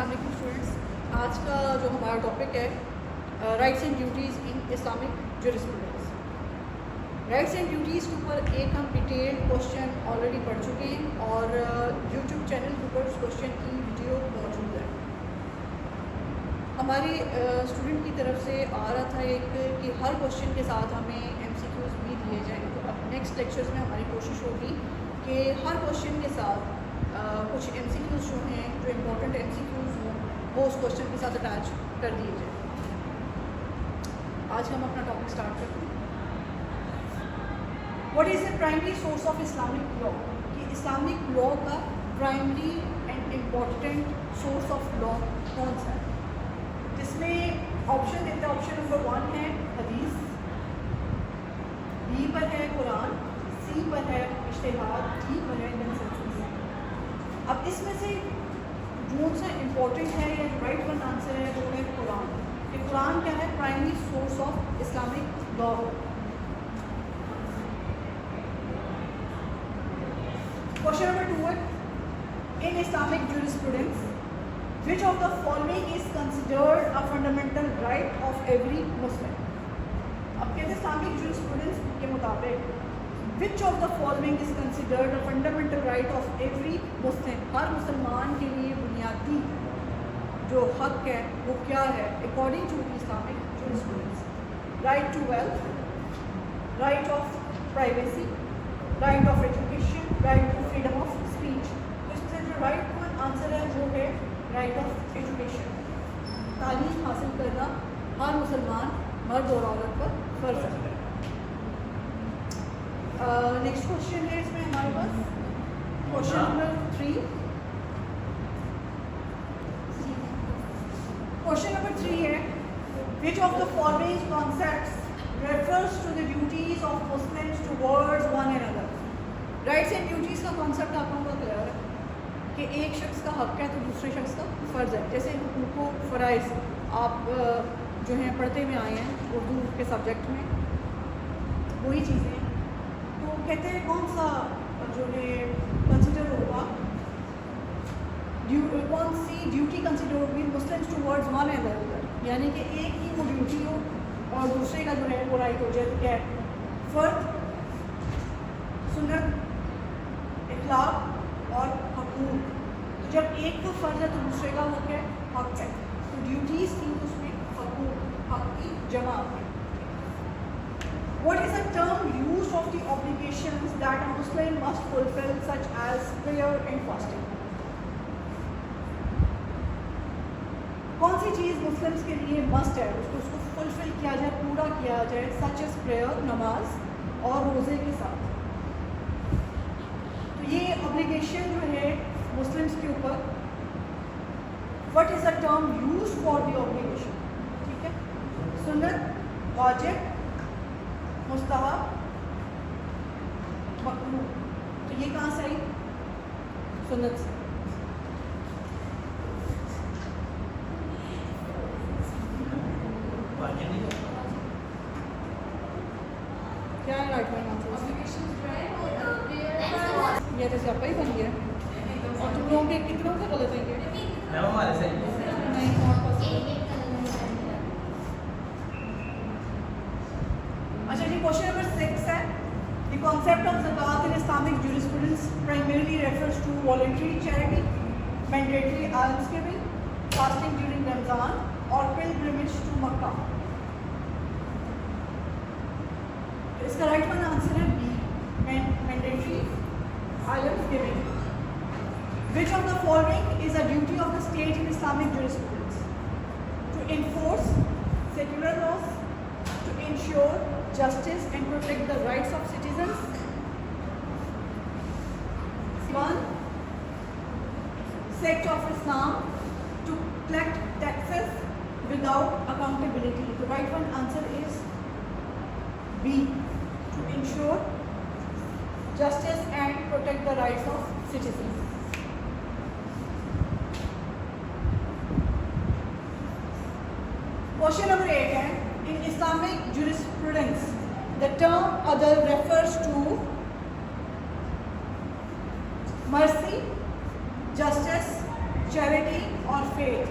السلام علیکم اسٹوڈنٹس. آج کا جو ہمارا ٹاپک ہے rights and duties in Islamic jurisprudence. Rights and duties کے اوپر ایک ہم ڈیٹیلڈ کوشچن آلریڈی پڑھ چکے ہیں اور یوٹیوب چینل کے اوپر اس کوشچن کی ویڈیو موجود ہے. ہمارے اسٹوڈنٹ کی طرف سے آ رہا تھا ایک کہ ہر کوشچن کے ساتھ ہمیں ایم سی کیوز بھی دیے جائیں. تو اب نیکسٹ لیکچرز میں ہماری کوشش ہوگی کہ ہر کوشچن کے ساتھ کچھ ایم سی کیوز جو ہیں جو امپورٹنٹ ایم سی کیوز ہوں وہ اس کوشچن کے ساتھ اٹیچ کر دیے جائیں. آج ہم اپنا ٹاپک اسٹارٹ کرتے ہیں. What is the primary source of Islamic law? کہ اسلامک لا کا primary and important source of law کون سا ہے؟ جس میں آپشن دیتے ہیں. آپشن نمبر 1 ہے حدیث, بی پر ہے قرآن, سی پر ہے اجتہاد, ڈی پر ہے کنسنسس. اب اس میں سے کون سا امپورٹنٹ ہے یا رائٹ ون آنسر ہے وہ ہے قرآن. کہ قرآن کیا ہے؟ Primary source of Islamic law. Question number 2 ہے in Islamic jurisprudence which of the following is considered a fundamental right of every Muslim. اب کہتے ہیں اسلامک جورسپروڈنس کے مطابق which of the following is considered a fundamental right of every Muslim. ہر مسلمان کے لیے بنیادی جو حق ہے وہ کیا ہے according to the Islamic jurisprudence? Right to wealth, right of privacy, right of education, right to freedom of speech. تو اس سے جو right one answer ہے وہ ہے رائٹ آف ایجوکیشن. تعلیم حاصل کرنا ہر مسلمان مرد اور عورت پر فرض ہے. نیکسٹ کوشچن ہے اس میں ہمارے پاس کوشچن نمبر 3. کوشچن نمبر 3 ہے which of the following concepts refers to the duties of Muslims towards one another. Rights and duties کا کانسیپٹ آپ لوگوں کا کلیئر ہے کہ ایک شخص کا حق ہے تو دوسرے شخص کا فرض ہے. جیسے حقوق و فرائض آپ جو ہیں پڑھتے میں آئے ہیں اردو کے سبجیکٹ میں, وہی چیزیں ہیں. تو کہتے ہیں کون سا جو ہے کنسیڈر ہوگا, کون سی ڈیوٹی کنسیڈر ہوگی مسلمس ٹوورڈز ون انادر, یعنی کہ ایک ہی وہ ڈیوٹی ہو اور دوسرے کا جو ہے وہ رائٹ ہو جائے. تو کیا ہے؟ فرض, سنت, اخلاق اور حقوق. تو جب ایک کا فرض ہے تو دوسرے کا وہ کیا ہے؟ حق ہے. تو ڈیوٹیز تھیں اس میں حقوق, حق کی جمع ہے. What is the term used of the obligations that a Muslim must fulfill such as prayer and fasting? کون سی چیز مسلمس کے لیے مسٹ ہے اس کو فلفل کیا جائے, پورا کیا جائے, سچ ایز پریئر, نماز اور روزے کے ساتھ. تو یہ obligation جو ہے مسلمس کے اوپر, what is the term used for the obligation? ٹھیک ہے, سنت, واجب, مستحب, مکروہ. تو یہ کہاں سے آئی؟ سنت سے. کیا ہے رائٹ ون آنسر؟ یہ تو سیاپا ہی بن گیا اور تم لوگوں کے کتنوں کا غلط ہے یہ؟ نہیں, اچھا جی. کوشچن نمبر 6 ہے the concept of zakat in Islamic jurisprudence primarily refers to voluntary charity, mandatory almsgiving, fasting during Ramzan or pilgrimage to Makkah. اس کا رائٹ ون آنسر ہے be, mandatory almsgiving. Which of the following is a duty of the state in Islamic jurisprudence? To enforce secular laws, to ensure justice and protect the rights of citizens. 1. Sect of Islam, to collect taxes without accountability. The right one answer is B, to ensure justice and protect the rights of citizens. Question number 8 ہے in Islamic jurisprudence the term other refers to mercy, justice, charity or faith.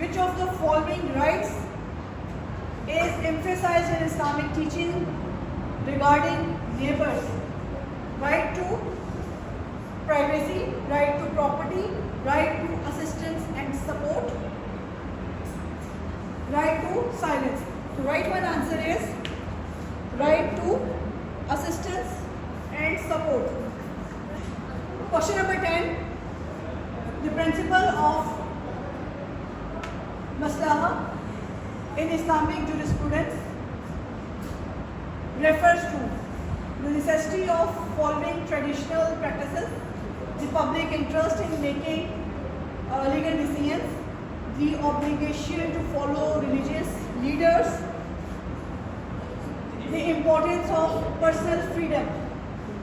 which of the following rights is emphasized in Islamic teaching regarding neighbors? Right to privacy, right to property, right to assistance and support, right to silence. The right one answer is right to assistance and support. Question number 10, the principle of maslaha in Islamic jurisprudence refers to the necessity of following traditional practices, the public interest in making legal decisions, the obligation to follow religious leaders, the importance of personal freedom.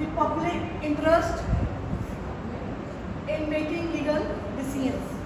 the public interest in making legal decisions.